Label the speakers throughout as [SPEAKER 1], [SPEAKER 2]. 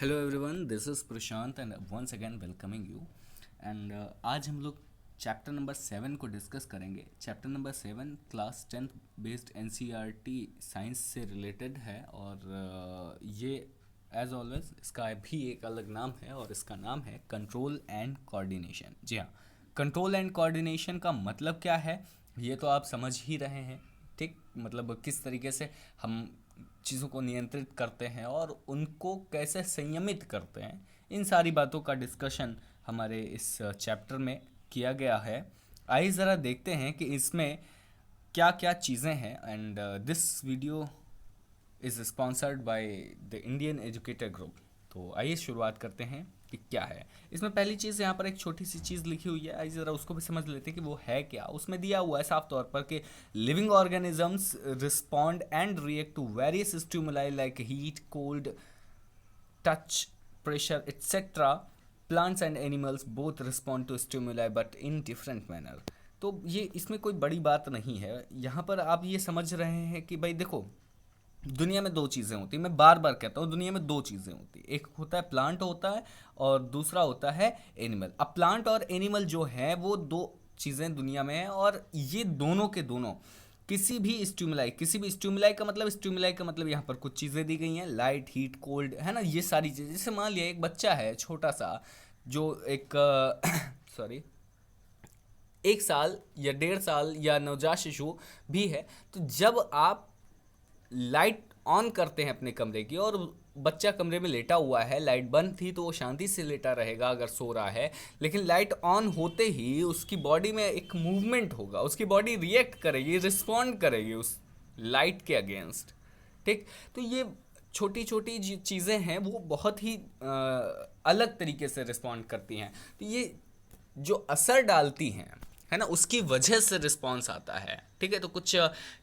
[SPEAKER 1] Hello everyone, this is Prashant and once again welcoming you. And आज हम लोग chapter number 7 को डिस्कस करेंगे। Chapter number 7 class 10th based NCERT science से related है और ये एज ऑलवेज इसका भी एक अलग नाम है और इसका नाम है कंट्रोल एंड कोऑर्डिनेशन। जी हाँ, कंट्रोल एंड कोऑर्डिनेशन का मतलब क्या है ये तो आप समझ ही रहे हैं। ठीक, मतलब किस तरीके से हम चीज़ों को नियंत्रित करते हैं और उनको कैसे संयमित करते हैं, इन सारी बातों का डिस्कशन हमारे इस चैप्टर में किया गया है। आइए ज़रा देखते हैं कि इसमें क्या क्या चीज़ें हैं। And this video is sponsored by the Indian educator group. तो आइए शुरुआत करते हैं कि क्या है इसमें। पहली चीज़, यहाँ पर एक छोटी सी चीज़ लिखी हुई है, आइए ज़रा उसको भी समझ लेते हैं कि वो है क्या। उसमें दिया हुआ है साफ तौर पर कि living organisms respond and react to various stimuli like heat, cold, touch, pressure, etc. Plants and animals both respond to stimuli but in different manner. तो ये इसमें कोई बड़ी बात नहीं है। यहाँ पर आप ये समझ रहे हैं कि भाई देखो, दुनिया में दो चीज़ें होती हैं। मैं बार बार कहता हूँ, दुनिया में दो चीज़ें होती हैं, एक होता है प्लांट होता है और दूसरा होता है एनिमल। अब प्लांट और एनिमल जो है वो दो चीज़ें दुनिया में हैं और ये दोनों के दोनों किसी भी स्टिमुलाई का मतलब यहाँ पर कुछ चीज़ें दी गई हैं, लाइट, हीट, कोल्ड, है ना, ये सारी चीज़ें। जैसे मान लिया एक बच्चा है छोटा सा, जो एक सॉरी 1 साल या 1.5 साल या नवजात शिशु भी है, तो जब आप लाइट ऑन करते हैं अपने कमरे की और बच्चा कमरे में लेटा हुआ है, लाइट बंद थी तो वो शांति से लेटा रहेगा अगर सो रहा है, लेकिन लाइट ऑन होते ही उसकी बॉडी में एक मूवमेंट होगा, उसकी बॉडी रिएक्ट करेगी, रिस्पॉन्ड करेगी उस लाइट के अगेंस्ट। ठीक, तो ये छोटी छोटी चीज़ें हैं, वो बहुत ही अलग तरीके से रिस्पॉन्ड करती हैं। तो ये जो असर डालती हैं, है ना, उसकी वजह से रिस्पॉन्स आता है। ठीक है, तो कुछ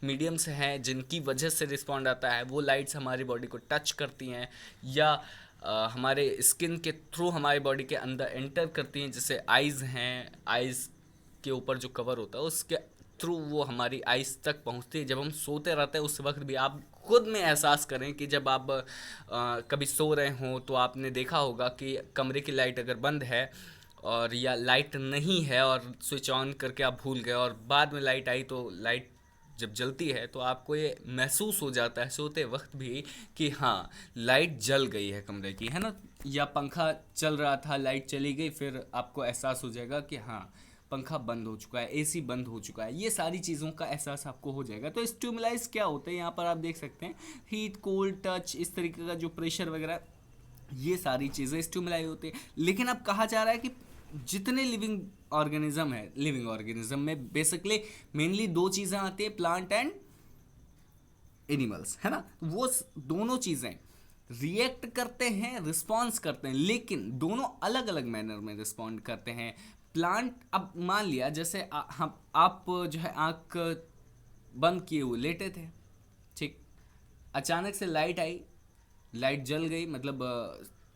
[SPEAKER 1] मीडियम्स हैं जिनकी वजह से रिस्पॉन्ड आता है। वो लाइट्स हमारी बॉडी को टच करती हैं या हमारे स्किन के थ्रू हमारी बॉडी के अंदर एंटर करती हैं। जैसे आइज़ हैं, आइज़ के ऊपर जो कवर होता है उसके थ्रू वो हमारी आइज़ तक पहुंचती है। जब हम सोते रहते हैं उस वक्त भी आप खुद में एहसास करें कि जब आप कभी सो रहे हों तो आपने देखा होगा कि कमरे की लाइट अगर बंद है और या लाइट नहीं है और स्विच ऑन करके आप भूल गए और बाद में लाइट आई, तो लाइट जब जलती है तो आपको ये महसूस हो जाता है सोते वक्त भी कि हाँ, लाइट जल गई है कमरे की, है ना। या पंखा चल रहा था, लाइट चली गई, फिर आपको एहसास हो जाएगा कि हाँ, पंखा बंद हो चुका है, एसी बंद हो चुका है। ये सारी चीज़ों का एहसास आपको हो जाएगा। तो स्टिमुलाइज क्या होते हैं यहाँ पर आप देख सकते हैं, हीट, कोल्ड, टच, इस तरीके का जो प्रेशर वगैरह, ये सारी चीज़ें स्टिमुलाई होती है। लेकिन अब कहा जा रहा है कि जितने लिविंग ऑर्गेनिज्म में बेसिकली मेनली दो चीज़ें आती है, प्लांट एंड एनिमल्स, है ना। वो दोनों चीज़ें रिएक्ट करते हैं, रिस्पॉन्स करते हैं, लेकिन दोनों अलग अलग मैनर में रिस्पॉन्ड करते हैं। प्लांट, अब मान लिया जैसे हम आप जो है आँख बंद किए हुए लेटे थे, ठीक, अचानक से लाइट आई, लाइट जल गई, मतलब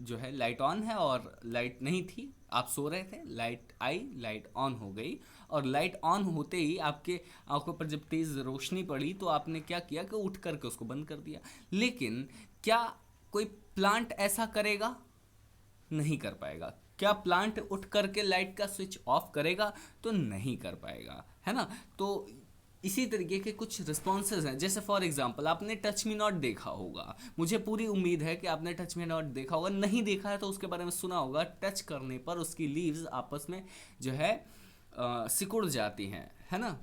[SPEAKER 1] जो है लाइट ऑन है और लाइट नहीं थी, आप सो रहे थे, लाइट आई, लाइट ऑन हो गई, और लाइट ऑन होते ही आपके आंखों पर जब तेज़ रोशनी पड़ी तो आपने क्या किया कि उठ करके उसको बंद कर दिया। लेकिन क्या कोई प्लांट ऐसा करेगा? नहीं कर पाएगा। क्या प्लांट उठ करके लाइट का स्विच ऑफ करेगा? तो नहीं कर पाएगा, है ना। तो इसी तरीके के कुछ रिस्पॉन्सेज हैं। जैसे फॉर एग्जांपल आपने टच मी नॉट देखा होगा, मुझे पूरी उम्मीद है कि आपने टच मी नॉट देखा होगा। नहीं देखा है तो उसके बारे में सुना होगा। टच करने पर उसकी लीव्स आपस में जो है सिकुड़ जाती हैं, है ना,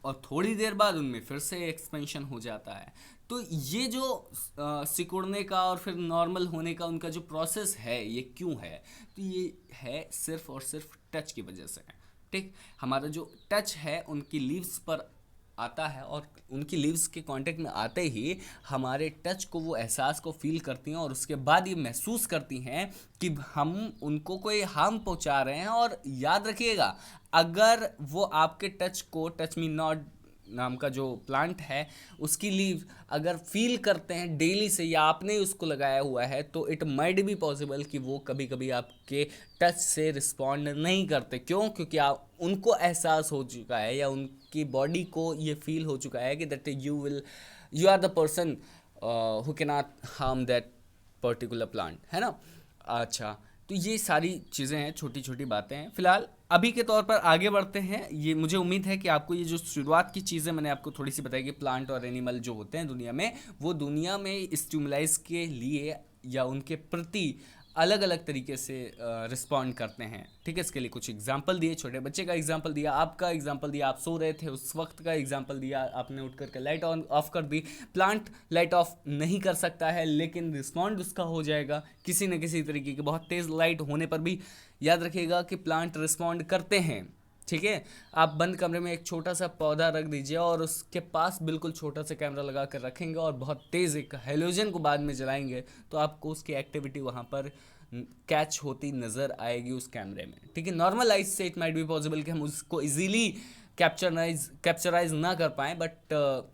[SPEAKER 1] और थोड़ी देर बाद उनमें फिर से एक्सपेंशन हो जाता है। तो ये जो सिकुड़ने का और फिर नॉर्मल होने का उनका जो प्रोसेस है, ये क्यों है? तो ये है सिर्फ और सिर्फ टच की वजह से। ठीक, हमारा जो टच है उनकी लीव्स पर आता है और उनकी लीव्स के कांटेक्ट में आते ही हमारे टच को वो एहसास को फील करती हैं और उसके बाद ये महसूस करती हैं कि हम उनको कोई हार्म पहुंचा रहे हैं। और याद रखिएगा, अगर वो आपके टच को, टच मी नॉट नाम का जो प्लांट है, उसकी लीव अगर फील करते हैं डेली से या आपने उसको लगाया हुआ है, तो इट माइट बी पॉसिबल कि वो कभी कभी आपके टच से रिस्पॉन्ड नहीं करते। क्यों? क्योंकि आप उनको एहसास हो चुका है या उनकी बॉडी को ये फील हो चुका है कि that you are the person who can not harm that particular plant, है ना। अच्छा, तो ये सारी चीज़ें हैं, छोटी छोटी बातें हैं। फिलहाल अभी के तौर पर आगे बढ़ते हैं। ये मुझे उम्मीद है कि आपको ये जो शुरुआत की चीज़ें मैंने आपको थोड़ी सी बताई कि प्लांट और एनिमल जो होते हैं दुनिया में, वो दुनिया में स्टिमुलाइज के लिए या उनके प्रति अलग अलग तरीके से रिस्पॉन्ड करते हैं। ठीक है, इसके लिए कुछ एग्जाम्पल दिए, छोटे बच्चे का एग्जाम्पल दिया, आपका एग्जाम्पल दिया, आप सो रहे थे उस वक्त का एग्जाम्पल दिया, आपने उठ करके लाइट ऑन ऑफ कर दी। प्लांट लाइट ऑफ नहीं कर सकता है, लेकिन रिस्पॉन्ड उसका हो जाएगा किसी न किसी तरीके की। बहुत तेज़ लाइट होने पर भी याद रखिएगा कि प्लांट रिस्पॉन्ड करते हैं। ठीक है, आप बंद कमरे में एक छोटा सा पौधा रख दीजिए और उसके पास बिल्कुल छोटा सा कैमरा लगा कर रखेंगे और बहुत तेज़ एक हेलोजन को बाद में जलाएंगे, तो आपको उसकी एक्टिविटी वहाँ पर कैच होती नज़र आएगी उस कैमरे में। ठीक है, नॉर्मल आइज से इट माइट बी पॉसिबल कि हम उसको इजीली कैप्चराइज ना कर पाएँ, बट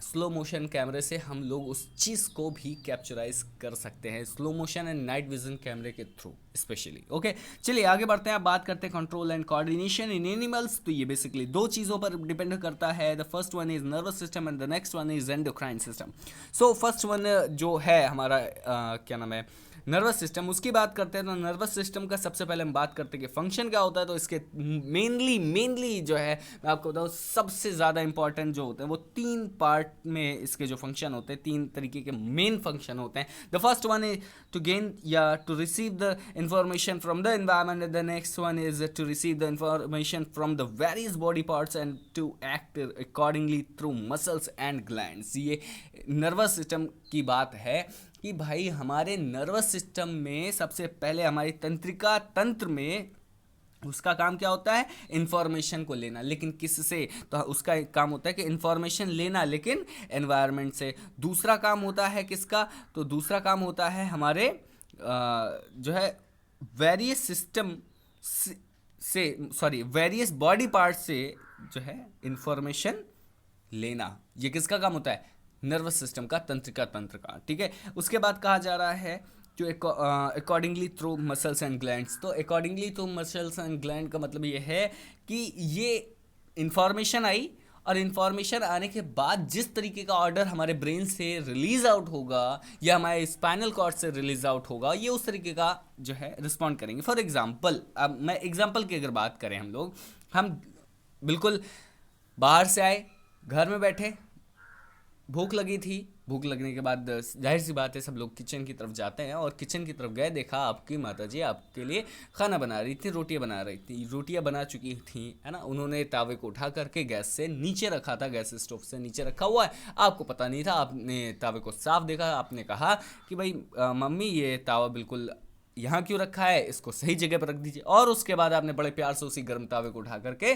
[SPEAKER 1] स्लो मोशन कैमरे से हम लोग उस चीज़ को भी कैप्चराइज कर सकते हैं, slow motion and night vision कैमरे के थ्रू स्पेशली। ओके, चलिए आगे बढ़ते हैं। आप बात करते हैं control and coordination in animals. तो ये बेसिकली दो चीज़ों पर डिपेंड करता है। The first one is nervous system and the next one is endocrine system. So first one जो है हमारा क्या नाम है, नर्वस सिस्टम, उसकी बात करते हैं। तो नर्वस सिस्टम का सबसे पहले हम बात करते हैं कि फंक्शन क्या होता है। तो इसके मेनली जो है मैं आपको बताऊँ, सबसे ज़्यादा इंपॉर्टेंट जो होते हैं वो तीन पार्ट में इसके जो फंक्शन होते हैं, तीन तरीके के मेन फंक्शन होते हैं। The first one is to gain या to receive the information from the environment, the next one is to receive the information from the various body parts and to act accordingly through muscles and glands. ये nervous system की बात है कि भाई हमारे nervous system में सबसे पहले हमारी तंत्रिका तंत्र में उसका काम क्या होता है, इन्फॉर्मेशन को लेना। लेकिन किससे, तो उसका एक काम होता है कि इन्फॉर्मेशन लेना, लेकिन एनवायरनमेंट से। दूसरा काम होता है किसका, तो दूसरा काम होता है हमारे जो है वेरियस सिस्टम से सॉरी वेरियस बॉडी पार्ट से जो है इन्फॉर्मेशन लेना। ये किसका काम होता है, नर्वस सिस्टम का, तंत्रिका तंत्र का। ठीक है, उसके बाद कहा जा रहा है जो accordingly through muscles and glands. तो accordingly through muscles and gland का मतलब ये है कि ये इंफॉर्मेशन आई और इन्फॉर्मेशन आने के बाद जिस तरीके का ऑर्डर हमारे ब्रेन से रिलीज आउट होगा या हमारे स्पाइनल कॉर्ड से रिलीज आउट होगा, ये उस तरीके का जो है रिस्पॉन्ड करेंगे। फॉर एग्जाम्पल, अब मैं एग्जाम्पल की अगर बात करें, हम बिल्कुल बाहर से आए, घर में बैठे, भूख लगी थी, भूख लगने के बाद जाहिर सी बात है सब लोग किचन की तरफ जाते हैं, और किचन की तरफ गए, देखा आपकी माताजी आपके लिए खाना बना रही थी, रोटियां बना रही थी, रोटियां बना चुकी थी, है ना। उन्होंने तावे को उठा करके गैस से नीचे रखा था, गैस स्टोव से नीचे रखा हुआ है, आपको पता नहीं था। आपने तावे को साफ देखा, आपने कहा कि भाई मम्मी ये तावा बिल्कुल यहाँ क्यों रखा है, इसको सही जगह पर रख दीजिए। और उसके बाद आपने बड़े प्यार से उसी गर्म तावे को उठा करके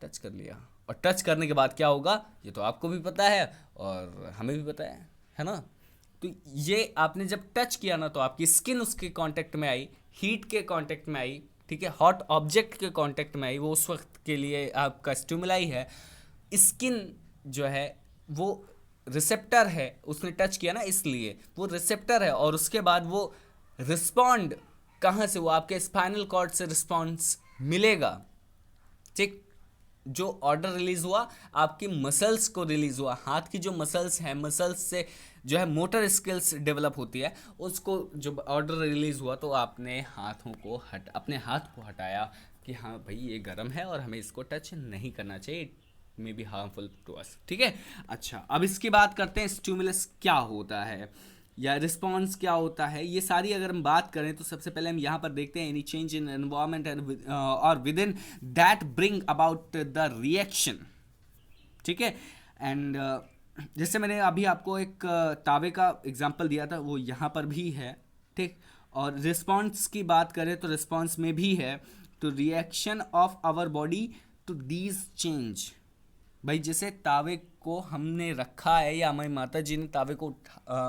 [SPEAKER 1] टच कर लिया। और टच करने के बाद क्या होगा, ये तो आपको भी पता है और हमें भी पता है ना। तो ये आपने जब टच किया ना, तो आपकी स्किन उसके कांटेक्ट में आई, हीट के कांटेक्ट में आई, ठीक है, हॉट ऑब्जेक्ट के कांटेक्ट में आई, वो उस वक्त के लिए आपका स्टिमुलाई है। स्किन जो है वो रिसेप्टर है, उसने टच किया ना इसलिए वो रिसेप्टर है। और उसके बाद वो रिस्पॉन्ड कहाँ से, वो आपके स्पाइनल कॉर्ड से रिस्पॉन्स मिलेगा। ठीक, जो ऑर्डर रिलीज हुआ आपकी मसल्स को रिलीज हुआ, हाथ की जो मसल्स हैं, मसल्स से जो है मोटर स्किल्स डेवलप होती है, उसको जो ऑर्डर रिलीज हुआ तो आपने अपने हाथ को हटाया कि हाँ भाई ये गर्म है और हमें इसको टच नहीं करना चाहिए, it may be harmful to us. ठीक है, अच्छा अब इसकी बात करते हैं स्टिमुलस क्या होता है या रिस्पॉन्स क्या होता है। ये सारी अगर हम बात करें तो सबसे पहले हम यहाँ पर देखते हैं any change in environment and और with in that bring about the reaction. ठीक है, एंड जैसे मैंने अभी आपको एक तावे का एग्जांपल दिया था, वो यहाँ पर भी है। ठीक, और रिस्पॉन्स की बात करें तो रिस्पॉन्स में भी है to reaction of our body to these change. भाई जैसे तावे को हमने रखा है या हमारी माता जी ने तावे को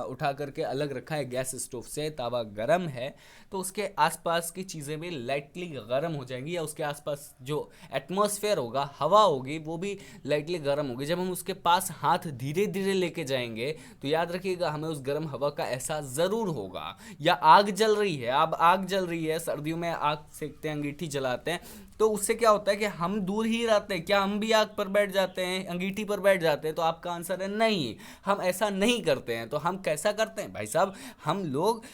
[SPEAKER 1] उठा करके अलग रखा है गैस स्टोव से, तावा गर्म है तो उसके आसपास की चीज़ें भी लाइटली गर्म हो जाएंगी, या उसके आसपास जो एटमॉस्फेयर होगा, हवा होगी, वो भी लाइटली गर्म होगी। जब हम उसके पास हाथ धीरे धीरे लेके जाएंगे तो याद रखिएगा हमें उस गर्म हवा का एहसास ज़रूर होगा। या आग जल रही है, अब आग जल रही है, सर्दियों में आग सेकते हैं, अंगीठी जलाते हैं, तो उससे क्या होता है कि हम दूर ही रहते हैं, क्या हम भी आग पर बैठ जाते हैं, अंगीठी पर बैठ जाते जाते हैं? तो आपका आंसर है नहीं, हम ऐसा नहीं करते हैं। तो हम कैसा करते हैं भाई साहब? हम लोग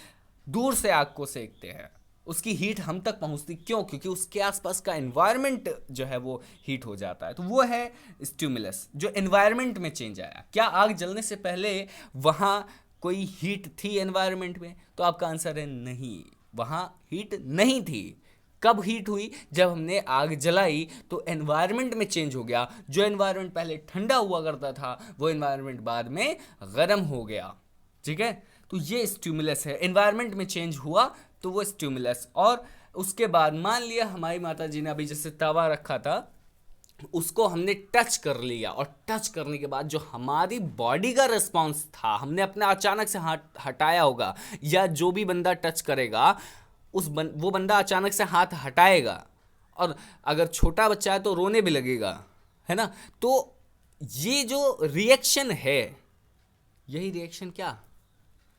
[SPEAKER 1] दूर से आग को सेकते हैं, उसकी हीट हम तक पहुंचती क्यों? क्योंकि उसके आसपास का एनवायरनमेंट जो है वो हीट हो जाता है। तो वो है स्टिमुलस, जो एनवायरनमेंट में चेंज आया। क्या आग जलने से पहले वहाँ कोई हीट थी एनवायरनमेंट में? तो आपका आंसर है नहीं, वहाँ हीट नहीं थी। कब हीट हुई? जब हमने आग जलाई तो एनवायरनमेंट में चेंज हो गया। जो एनवायरनमेंट पहले ठंडा हुआ करता था वो एनवायरनमेंट बाद में गर्म हो गया। ठीक है, तो ये स्टिमुलस है, एनवायरनमेंट में चेंज हुआ तो वो स्टिमुलस। और उसके बाद मान लिया हमारी माता जी ने अभी जैसे तवा रखा था, उसको हमने टच कर लिया, और टच करने के बाद जो हमारी बॉडी का रिस्पॉन्स था, हमने अपने अचानक से हाथ हटाया होगा, या जो भी बंदा टच करेगा वो बंदा अचानक से हाथ हटाएगा, और अगर छोटा बच्चा है तो रोने भी लगेगा, है ना? तो ये जो रिएक्शन है, यही रिएक्शन क्या?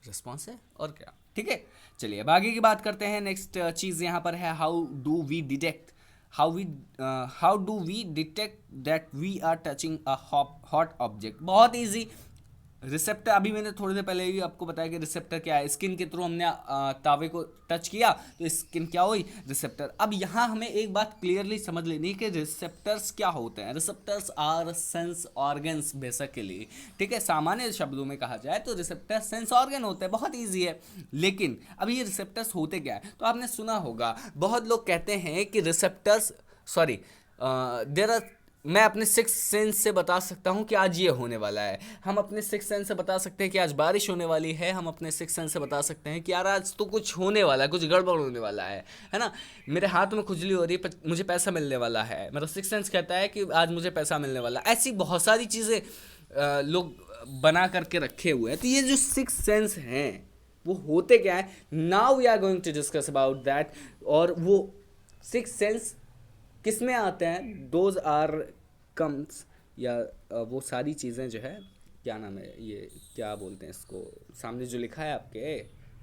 [SPEAKER 1] रिस्पॉन्स है, और क्या। ठीक है, चलिए अब आगे की बात करते हैं। नेक्स्ट चीज़ यहाँ पर है, how do we detect that we are touching a hot object? बहुत ईजी। रिसेप्टर, अभी मैंने थोड़ी देर पहले भी आपको बताया कि रिसेप्टर क्या है। स्किन के थ्रू हमने तावे को टच किया तो स्किन क्या हुई? रिसेप्टर। अब यहाँ हमें एक बात क्लियरली समझ लेनी है कि रिसेप्टर्स क्या होते हैं। Receptors are sense organs basically. ठीक है, सामान्य शब्दों में कहा जाए तो रिसेप्टर सेंस ऑर्गन होते हैं, बहुत ईजी है। लेकिन अब ये रिसेप्टर्स होते क्या है? तो आपने सुना होगा, बहुत लोग कहते हैं कि रिसेप्टर्स, सॉरी, देयर आर, मैं अपने सिक्स सेंस से बता सकता हूँ कि आज ये होने वाला है। हम अपने सिक्स सेंस से बता सकते हैं कि आज बारिश होने वाली है। हम अपने सिक्स सेंस से बता सकते हैं कि यार आज तो कुछ होने वाला है, कुछ गड़बड़ होने वाला है ना? मेरे हाथ में खुजली हो रही है, मुझे पैसा मिलने वाला है। मेरा सिक्स सेंस कहता है कि आज मुझे पैसा मिलने वाला है। ऐसी बहुत सारी चीज़ें लोग बना करके रखे हुए हैं। तो ये जो सिक्स सेंस हैं वो होते क्या है? Now we are going to discuss about that. और वो सिक्स सेंस किस में आते हैं? दोज आर कम्स, या वो सारी चीज़ें जो है, क्या नाम है ये, क्या बोलते हैं इसको, सामने जो लिखा है आपके,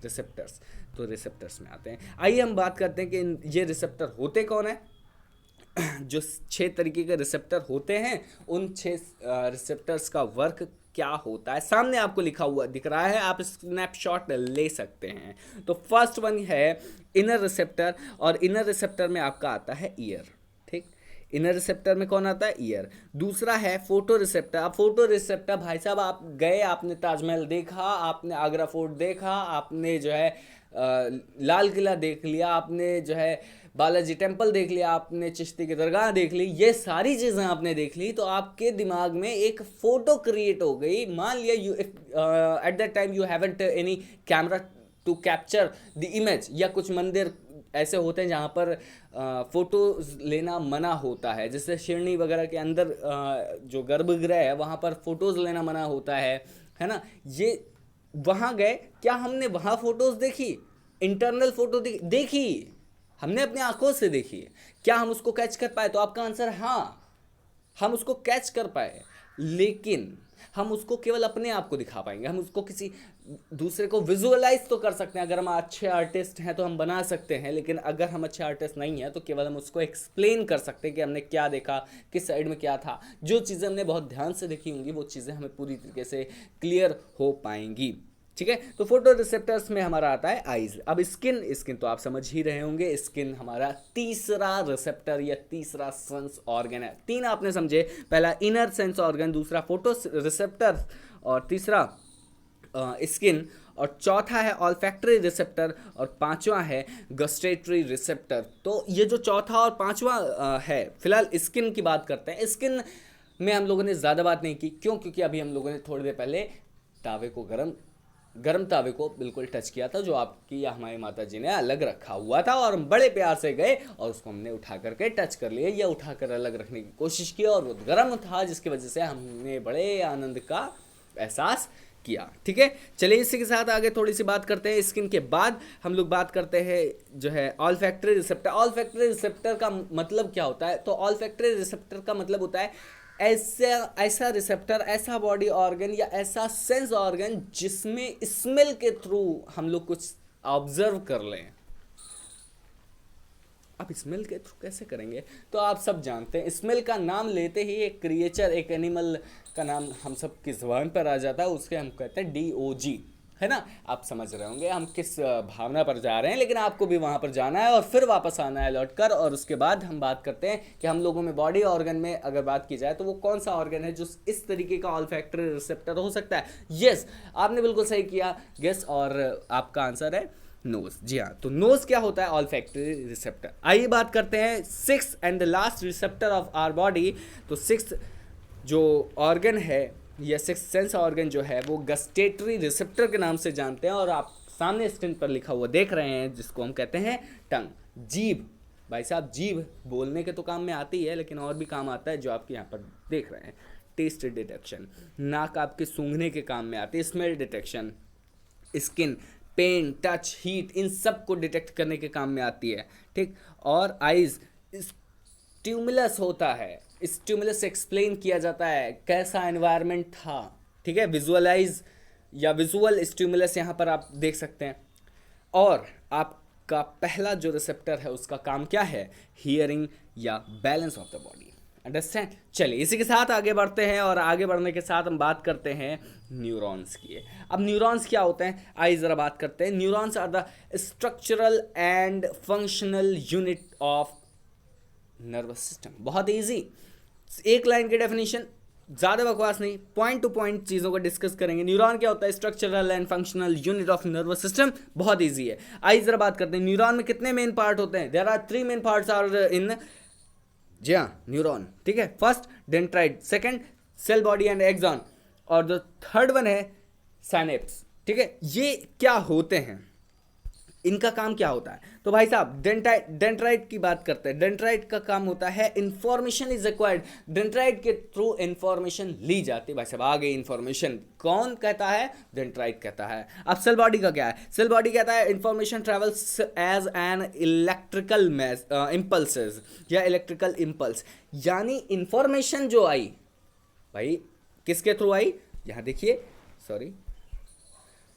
[SPEAKER 1] रिसेप्टर्स। तो रिसेप्टर्स में आते हैं। आइए हम बात करते हैं कि ये रिसेप्टर होते कौन है। जो 6 तरीके के रिसेप्टर होते हैं, उन 6 रिसेप्टर्स का वर्क क्या होता है, सामने आपको लिखा हुआ दिख रहा है, आप स्नैपशॉट ले सकते हैं। तो फर्स्ट वन है इनर रिसेप्टर, और इनर रिसेप्टर में आपका आता है ईयर। ठीक, इनर रिसेप्टर में कौन आता है? ईयर। दूसरा है फोटो रिसेप्टर। अब फोटो रिसेप्टर भाई साहब, आप गए, आपने ताजमहल देखा, आपने आगरा फोर्ट देखा, आपने जो है लाल किला देख लिया, आपने जो है बालाजी टेम्पल देख लिया, आपने चिश्ती की दरगाह देख ली, ये सारी चीज़ें आपने देख ली, तो आपके दिमाग में एक फ़ोटो क्रिएट हो गई। मान लिया you at that time you haven't any camera to capture the image, या कुछ मंदिर ऐसे होते हैं जहाँ पर फ़ोटोज़ लेना मना होता है, जैसे शिरनी वगैरह के अंदर जो गर्भगृह है वहाँ पर फ़ोटोज़ लेना मना होता है ना? ये वहाँ गए, क्या हमने वहाँ फ़ोटोज़ देखी? इंटरनल फ़ोटो देखी, हमने अपनी आंखों से देखी। क्या हम उसको कैच कर पाए? तो आपका आंसर है हाँ, हम उसको कैच कर पाए, लेकिन हम उसको केवल अपने आप को दिखा पाएंगे। हम उसको किसी दूसरे को विजुअलाइज तो कर सकते हैं, अगर हम अच्छे आर्टिस्ट हैं तो हम बना सकते हैं, लेकिन अगर हम अच्छे आर्टिस्ट नहीं हैं तो केवल हम उसको एक्सप्लेन कर सकते हैं कि हमने क्या देखा, किस साइड में क्या था। जो चीज़ें हमने बहुत ध्यान से देखी होंगी वो चीज़ें हमें पूरी तरीके से क्लियर हो पाएंगी। ठीक है, तो फोटो रिसेप्टर्स में हमारा आता है आइज। अब स्किन तो आप समझ ही रहे होंगे, स्किन हमारा तीसरा रिसेप्टर या तीसरा सेंस ऑर्गन है। 3 आपने समझे, पहला इनर सेंस ऑर्गन, दूसरा फोटो रिसेप्टर, और तीसरा स्किन, और चौथा है ऑल्फैक्टरी रिसेप्टर, और पांचवा है गस्टेटरी रिसेप्टर। तो ये जो चौथा और पांचवा है, फिलहाल स्किन की बात करते हैं। स्किन में हम लोगों ने ज़्यादा बात नहीं की, क्यों? क्योंकि अभी हम लोगों ने थोड़ी देर पहले तावे को गर्म तावे को बिल्कुल टच किया था, जो आपकी या हमारी माता जी ने अलग रखा हुआ था, और हम बड़े प्यार से गए और उसको हमने उठा करके टच कर लिया, या उठा कर अलग रखने की कोशिश की, और वो गर्म था, जिसकी वजह से हमने बड़े आनंद का एहसास किया। ठीक है, चलिए इसी के साथ आगे थोड़ी सी बात करते हैं। स्किन के बाद हम लोग बात करते हैं जो है ऑल्फैक्टरी रिसेप्टर। ऑल्फैक्टरी रिसेप्टर का मतलब क्या होता है? तो ऑल्फैक्टरी रिसेप्टर का मतलब होता है ऐसा रिसेप्टर, ऐसा बॉडी ऑर्गन या ऐसा सेंस ऑर्गन जिसमें स्मेल के थ्रू हम लोग कुछ ऑब्जर्व कर लें। अब स्मेल के थ्रू कैसे करेंगे? तो आप सब जानते हैं, स्मेल का नाम लेते ही एक क्रिएचर, एक एनिमल का नाम हम सब की जुबान पर आ जाता है, उसके हम कहते हैं DOG, है ना? आप समझ रहे होंगे हम किस भावना पर जा रहे हैं, लेकिन आपको भी वहाँ पर जाना है और फिर वापस आना है लौट कर। और उसके बाद हम बात करते हैं कि हम लोगों में बॉडी ऑर्गन में अगर बात की जाए तो वो कौन सा ऑर्गन है जो इस तरीके का ऑल्फैक्टरी रिसेप्टर हो सकता है। यस, आपने बिल्कुल सही किया गेस, और आपका आंसर है नोज। जी हाँ, तो नोज क्या होता है? Olfactory receptor. आइए बात करते हैं six and the last receptor of our body. तो सिक्स जो ऑर्गन है या सिक्स सेंस ऑर्गन जो है वो गस्टेटरी रिसेप्टर के नाम से जानते हैं, और आप सामने स्क्रीन पर लिखा हुआ देख रहे हैं जिसको हम कहते हैं टंग, जीभ। भाई साहब, जीभ बोलने के तो काम में आती है, लेकिन और भी काम आता है जो आपके यहाँ पर देख रहे हैं। टेस्ट डिटेक्शन, नाक आपके सूंघने के काम में आती है। Smell detection, skin, pain, touch, heat, इन सब को डिटेक्ट करने के काम में आती है, ठीक। और आइज, स्टिमुलस होता है, स्टिमुलस से एक्सप्लेन किया जाता है कैसा एनवायरनमेंट था, ठीक है। विजुअलाइज या विजुअल स्टिमुलस यहाँ पर आप देख सकते हैं। और आपका पहला जो रिसेप्टर है उसका काम क्या है? हियरिंग या balance of the body. Understand? चलिए इसी के साथ आगे बढ़ते हैं, और आगे बढ़ने के साथ हम बात करते हैं न्यूरॉन्स की। अब न्यूरॉन्स क्या होते हैं, आइए ज़रा बात करते हैं। Neurons are the structural and functional unit of nervous system. बहुत इजी, एक लाइन की डेफिनेशन, ज़्यादा बकवास नहीं, पॉइंट टू पॉइंट चीज़ों को डिस्कस करेंगे। न्यूरॉन क्या होता है? Structural and functional unit of nervous system. बहुत इजी है। आइए ज़रा बात करते हैं न्यूरॉन में कितने मेन पार्ट होते हैं। There are 3 main parts are in, जी हाँ, न्यूरॉन, ठीक है। First dendrite, second cell body and axon, और जो थर्ड वन है साइनेप्स, ठीक है। ये क्या होते हैं, इनका काम क्या होता है? तो भाई साहब डेंड्राइट की बात करते हैं। डेंड्राइट का काम होता है इंफॉर्मेशन इज एक्वायर्ड, डेंड्राइट के थ्रू इंफॉर्मेशन ली जाती है। भाई साहब, आ गई इंफॉर्मेशन, कौन कहता है? डेंड्राइट कहता है। अब सेल बॉडी का क्या है? सेल बॉडी कहता है information travels as an electrical impulses या इलेक्ट्रिकल इम्पल्स, यानी इंफॉर्मेशन जो आई भाई किसके थ्रू आई? यहाँ देखिए, सॉरी,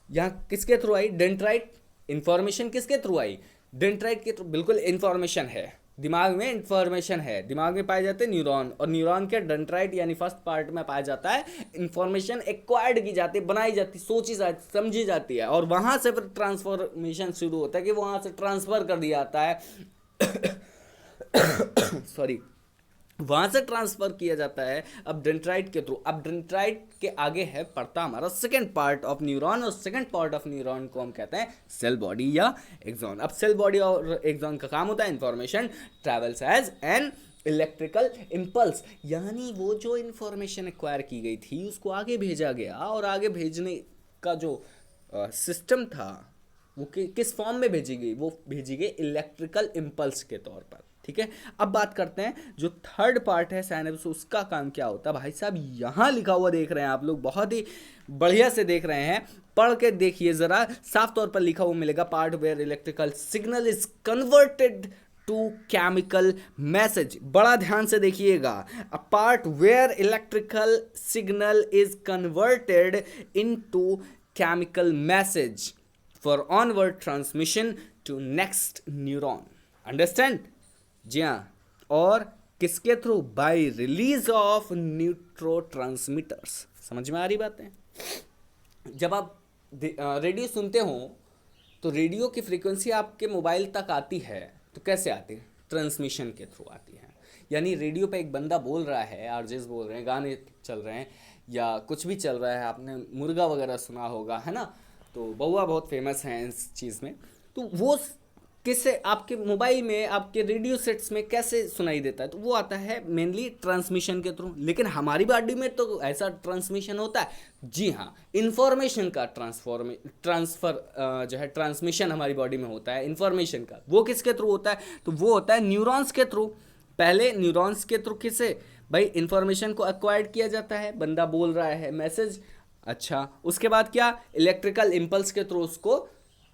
[SPEAKER 1] यहाँ किसके थ्रू आई? डेंड्राइट। इंफॉर्मेशन किसके थ्रू आई? डेंड्राइट के थ्रू। बिल्कुल, इंफॉर्मेशन है दिमाग में, इंफॉर्मेशन है दिमाग में पाए जाते हैं न्यूरॉन, और न्यूरॉन के डेंड्राइट यानी फर्स्ट पार्ट में पाया जाता है। इंफॉर्मेशन एक्वायर्ड की जाती है, बनाई जाती, सोची जाती, समझी जाती है, और वहाँ से फिर ट्रांसफॉर्मेशन शुरू होता है कि वहाँ से ट्रांसफ़र कर दिया जाता है सॉरी, वहाँ से ट्रांसफ़र किया जाता है अब डेंड्राइट के थ्रू। अब डेंड्राइट के आगे है पड़ता हमारा सेकंड पार्ट ऑफ न्यूरॉन, और सेकंड पार्ट ऑफ न्यूरॉन को हम कहते हैं सेल बॉडी या एक्सॉन। अब सेल बॉडी और एक्सॉन का काम होता है information travels as an electrical impulse, यानी वो जो इंफॉर्मेशन एक्वायर की गई थी उसको आगे भेजा गया, और आगे भेजने का जो सिस्टम था वो किस फॉर्म में भेजी गई? वो भेजी गई इलेक्ट्रिकल इम्पल्स के तौर पर, ठीक है। अब बात करते हैं जो थर्ड पार्ट है साइनेप्स, उसका काम क्या होता है? भाई साहब, यहाँ लिखा हुआ देख रहे हैं आप लोग, बहुत ही बढ़िया से देख रहे हैं, पढ़ के देखिए ज़रा, साफ तौर पर लिखा हुआ मिलेगा। Part where electrical signal is converted to chemical message. बड़ा ध्यान से देखिएगा, a part where electrical signal is converted into chemical message for onward transmission to next neuron. Understand? जी हाँ, और किसके थ्रू? By release of neurotransmitters. समझ में आ रही बात है? जब आप रेडियो सुनते हो तो रेडियो की फ्रीक्वेंसी आपके मोबाइल तक आती है, तो कैसे आती है? ट्रांसमिशन के थ्रू आती है। यानी रेडियो पे एक बंदा बोल रहा है, आरजेस बोल रहे हैं, गाने चल रहे हैं, या कुछ भी चल रहा है, आपने मुर्गा वगैरह सुना होगा, है ना? तो बउआ बहुत फेमस हैं इस चीज़ में। तो वो किससे? आपके मोबाइल में, आपके रेडियो सेट्स में कैसे सुनाई देता है? तो वो आता है मेनली ट्रांसमिशन के थ्रू। लेकिन हमारी बॉडी में तो ऐसा ट्रांसमिशन होता है, जी हाँ, इंफॉर्मेशन का ट्रांसफ़र जो है, ट्रांसमिशन हमारी बॉडी में होता है इंफॉर्मेशन का। वो किसके थ्रू होता है? तो वो होता है न्यूरॉन्स के थ्रू। पहले न्यूरॉन्स के थ्रू किसे भाई इंफॉर्मेशन को एक्वायर्ड किया जाता है, बंदा बोल रहा है मैसेज, अच्छा, उसके बाद क्या? इलेक्ट्रिकल इम्पल्स के थ्रू उसको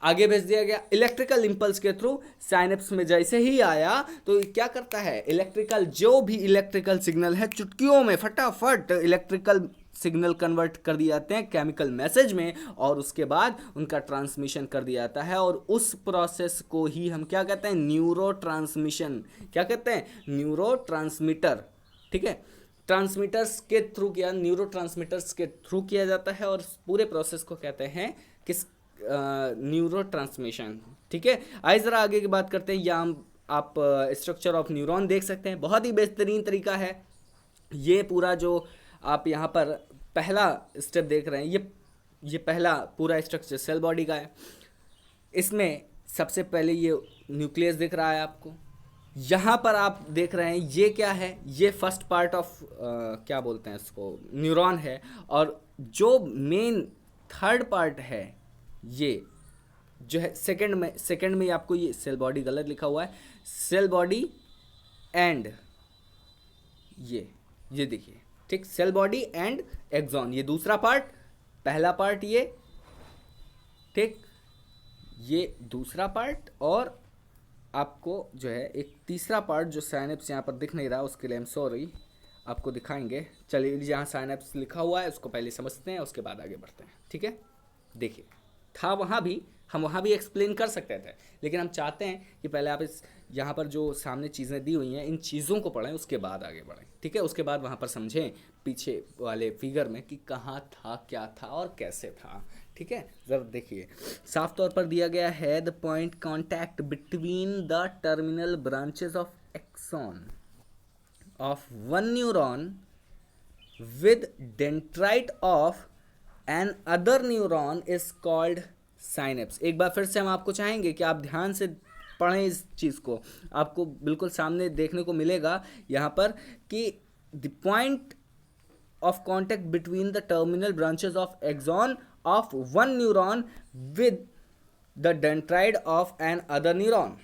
[SPEAKER 1] आगे भेज दिया गया। इलेक्ट्रिकल इम्पल्स के थ्रू साइनेप्स में जैसे ही आया तो क्या करता है? इलेक्ट्रिकल, जो भी इलेक्ट्रिकल सिग्नल है, चुटकियों में फटाफट इलेक्ट्रिकल सिग्नल कन्वर्ट कर दिए जाते हैं केमिकल मैसेज में, और उसके बाद उनका ट्रांसमिशन कर दिया जाता है, और उस प्रोसेस को ही हम क्या कहते हैं, न्यूरो ट्रांसमिशन, क्या कहते हैं, न्यूरो ट्रांसमीटर, ठीक है, ट्रांसमीटर्स के थ्रू किया, न्यूरो ट्रांसमीटर्स के थ्रू किया जाता है, और पूरे प्रोसेस को कहते हैं किस, न्यूरो ट्रांसमिशन, ठीक है। आइए ज़रा आगे की बात करते हैं। यहाँ आप स्ट्रक्चर ऑफ न्यूरॉन देख सकते हैं, बहुत ही बेहतरीन तरीका है ये पूरा, जो आप यहाँ पर पहला स्टेप देख रहे हैं, ये पहला पूरा स्ट्रक्चर सेल बॉडी का है। इसमें सबसे पहले ये न्यूक्लियस दिख रहा है आपको, यहाँ पर आप देख रहे हैं ये क्या है, ये फर्स्ट पार्ट ऑफ क्या बोलते हैं इसको, न्यूरॉन है, और जो मेन थर्ड पार्ट है ये जो है सेकंड में आपको ये सेल बॉडी गलत लिखा हुआ है, सेल बॉडी एंड ये देखिए, ठीक, सेल बॉडी एंड एक्सॉन, ये दूसरा पार्ट, पहला पार्ट ये, ठीक, ये दूसरा पार्ट, और आपको जो है एक तीसरा पार्ट जो साइनेप्स यहाँ पर दिख नहीं रहा, उसके लिए हम सॉरी, आपको दिखाएंगे। चलिए, जहाँ साइनेप्स लिखा हुआ है उसको पहले समझते हैं, उसके बाद आगे बढ़ते हैं, ठीक है। देखिए, था वहाँ भी, हम वहाँ भी एक्सप्लेन कर सकते थे, लेकिन हम चाहते हैं कि पहले आप इस यहाँ पर जो सामने चीज़ें दी हुई हैं इन चीज़ों को पढ़ें, उसके बाद आगे बढ़ें, ठीक है। उसके बाद वहाँ पर समझें पीछे वाले फिगर में कि कहाँ था, क्या था और कैसे था, ठीक है। ज़रा देखिए, साफ तौर पर दिया गया है, the point contact between the terminal branches of axon of one neuron with dendrite of an other neuron is called synapse। एक बार फिर से हम आपको चाहेंगे कि आप ध्यान से पढ़ें इस चीज़ को, आपको बिल्कुल सामने देखने को मिलेगा यहाँ पर कि the point of contact between the terminal branches of axon of one neuron with the dendrite of another neuron.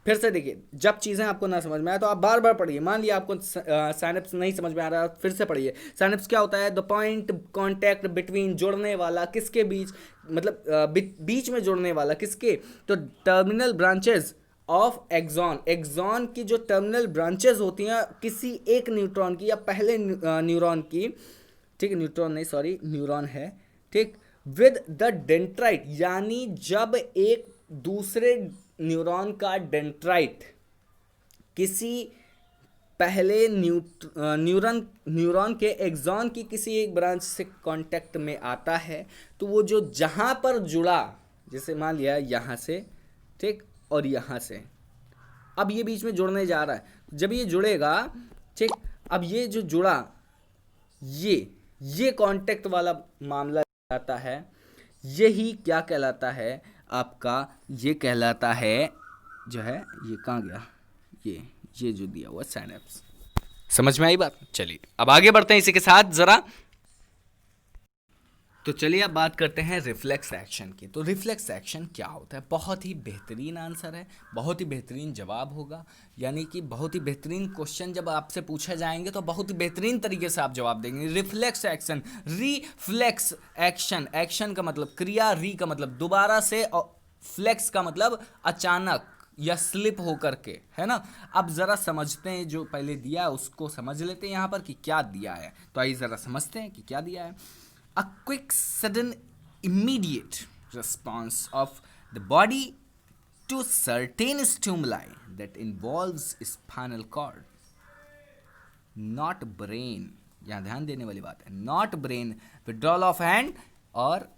[SPEAKER 1] फिर से देखिए, जब चीज़ें आपको ना समझ में आए तो आप बार बार पढ़िए। मान लिया आपको साइनेप्स नहीं समझ में आ रहा, फिर से पढ़िए। साइनेप्स क्या होता है, द पॉइंट कॉन्टैक्ट बिटवीन, जोड़ने वाला, किसके बीच, मतलब बीच में जोड़ने वाला, किसके, तो terminal branches of axon, axon की जो टर्मिनल ब्रांचेस होती हैं किसी एक न्यूट्रॉन की या पहले न्यूरॉन की, ठीक है, न्यूट्रॉन नहीं सॉरी न्यूरॉन है, ठीक, विद द डेंड्राइट, यानी जब एक दूसरे न्यूरॉन का डेंड्राइट किसी पहले न्यूरॉन के एक्सॉन की किसी एक ब्रांच से कांटेक्ट में आता है, तो वो जो जहाँ पर जुड़ा, जैसे मान लिया यहाँ से, ठीक, और यहाँ से, अब ये बीच में जुड़ने जा रहा है, जब ये जुड़ेगा, ठीक, अब ये जो जुड़ा, ये कांटेक्ट वाला मामला आता है, यही क्या कहलाता है आपका, ये कहलाता है जो है, ये कहाँ गया, ये जो दिया हुआ साइनेप्स। समझ में आई बात? चलिए अब आगे बढ़ते हैं इसी के साथ जरा। तो चलिए अब बात करते हैं रिफ्लेक्स एक्शन की। तो रिफ्लेक्स एक्शन क्या होता है? बहुत ही बेहतरीन आंसर है, बहुत ही बेहतरीन जवाब होगा, यानी कि बहुत ही बेहतरीन क्वेश्चन जब आपसे पूछे जाएंगे तो बहुत ही बेहतरीन तरीके से आप जवाब देंगे। Reflex action, reflex action, action का मतलब क्रिया, री का मतलब दोबारा से, और फ्लेक्स का मतलब अचानक या स्लिप होकर के, है ना। अब ज़रा समझते हैं, जो पहले दिया है उसको समझ लेते हैं यहाँ पर कि क्या दिया है। तो आइए ज़रा समझते हैं कि क्या दिया है। A quick, sudden, immediate response of the body to certain stimuli that involves spinal cord, not brain, यहाँ ध्यान देने वाली बात है, not brain, withdrawal of hand और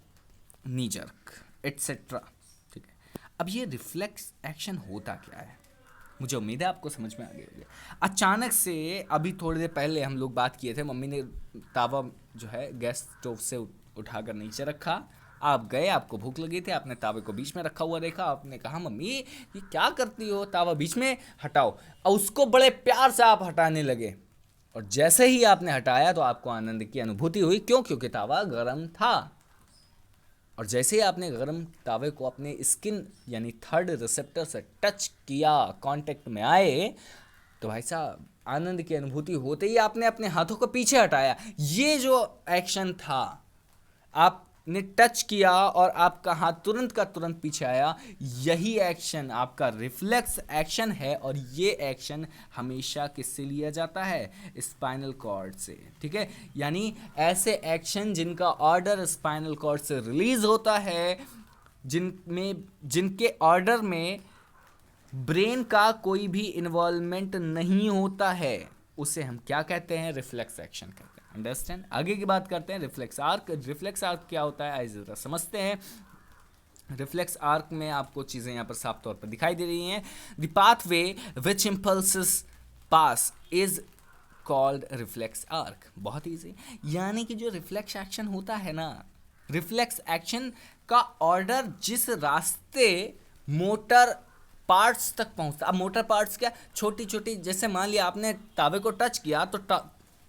[SPEAKER 1] knee jerk, etc. ठीक है। अब ये रिफ्लेक्स एक्शन होता क्या है, मुझे उम्मीद है आपको समझ में आ गई होगी। अचानक से, अभी थोड़ी देर पहले हम लोग बात किए थे, मम्मी ने तावा जो है गैस स्टोव से उठाकर नीचे रखा, आप गए, आपको भूख लगी थी, आपने तावे को बीच में रखा हुआ देखा, आपने कहा मम्मी ये क्या करती हो, तावा बीच में हटाओ, और उसको बड़े प्यार से आप हटाने लगे, और जैसे ही आपने हटाया तो आपको आनंद की अनुभूति हुई। क्यों? क्योंकि तावा गर्म था, और जैसे ही आपने गर्म तावे को अपने स्किन यानी थर्ड रिसेप्टर से टच किया, कांटेक्ट में आए, तो भाई साहब आनंद की अनुभूति होते ही आपने अपने हाथों को पीछे हटाया। ये जो एक्शन था, आप ने टच किया और आपका हाथ तुरंत का तुरंत पीछे आया, यही एक्शन आपका रिफ्लेक्स एक्शन है। और ये एक्शन हमेशा किससे लिया जाता है? स्पाइनल कॉर्ड से, ठीक है। यानी ऐसे एक्शन जिनका ऑर्डर स्पाइनल कॉर्ड से रिलीज होता है, जिनके ऑर्डर में ब्रेन का कोई भी इन्वॉल्वमेंट नहीं होता है, उसे हम क्या कहते हैं? रिफ्लेक्स एक्शन कहते हैं। अंडरस्टैंड? आगे की बात करते हैं रिफ्लेक्स आर्क। रिफ्लेक्स आर्क क्या होता है, आइए जरा समझते हैं। रिफ्लेक्स आर्क में आपको चीज़ें यहाँ पर साफ तौर पर दिखाई दे रही हैं। The pathway which impulses pass is called reflex arc. बहुत ईजी। यानी कि जो रिफ्लेक्स एक्शन होता है ना, रिफ्लेक्स एक्शन का ऑर्डर जिस रास्ते मोटर पार्ट्स तक पहुंचता। अब मोटर पार्ट्स क्या? छोटी छोटी, जैसे मान लिया आपने तावे को टच किया तो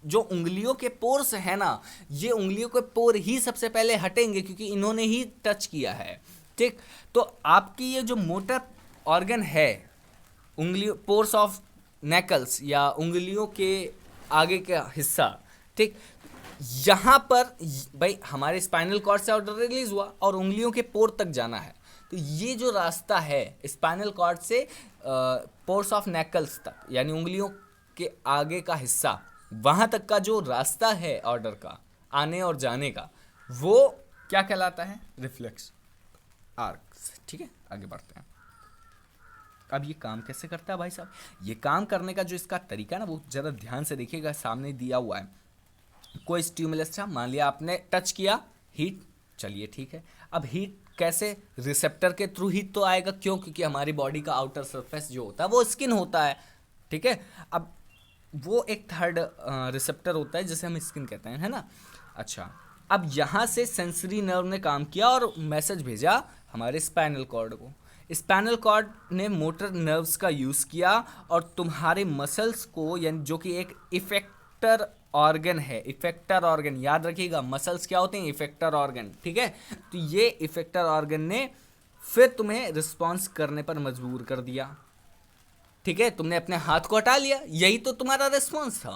[SPEAKER 1] जो उंगलियों के पोर्स है ना, ये उंगलियों के पोर ही सबसे पहले हटेंगे क्योंकि इन्होंने ही टच किया है, ठीक। तो आपकी ये जो मोटर ऑर्गन है, उंगलियों, पोर्स ऑफ नेकल्स या उंगलियों के आगे का हिस्सा, ठीक, यहाँ पर भाई हमारे स्पाइनल कॉर्ड से ऑर्डर रिलीज हुआ और उंगलियों के पोर तक जाना है। तो ये जो रास्ता है स्पाइनल कॉर्ड से पोर्स ऑफ नेकल्स तक, यानी उंगलियों के आगे का हिस्सा, वहाँ तक का जो रास्ता है ऑर्डर का आने और जाने का, वो क्या कहलाता है? रिफ्लेक्स आर्क, ठीक है। आगे बढ़ते हैं। अब ये काम कैसे करता है भाई साहब? ये काम करने का जो इसका तरीका ना, वो ज़रा ध्यान से देखिएगा। सामने दिया हुआ है कोई स्टिमुलस था, मान लिया आपने टच किया, हीट, चलिए ठीक है। अब हीट कैसे? रिसेप्टर के थ्रू हीट तो आएगा, क्यों? क्योंकि हमारी बॉडी का आउटर सरफेस जो होता है वो स्किन होता है, ठीक है। अब वो एक थर्ड रिसेप्टर होता है जिसे हम स्किन कहते हैं, है ना। अच्छा, अब यहाँ से सेंसरी नर्व ने काम किया और मैसेज भेजा हमारे स्पाइनल कॉर्ड को। स्पाइनल कॉर्ड ने मोटर नर्व्स का यूज़ किया और तुम्हारे मसल्स को, यानी जो कि एक इफेक्टर ऑर्गन है, इफेक्टर ऑर्गन याद रखिएगा। मसल्स क्या होते हैं? इफेक्टर ऑर्गन, ठीक है। तो ये इफेक्टर ऑर्गन ने फिर तुम्हें रिस्पॉन्स करने पर मजबूर कर दिया, ठीक है। तुमने अपने हाथ को हटा लिया, यही तो तुम्हारा रिस्पॉन्स था,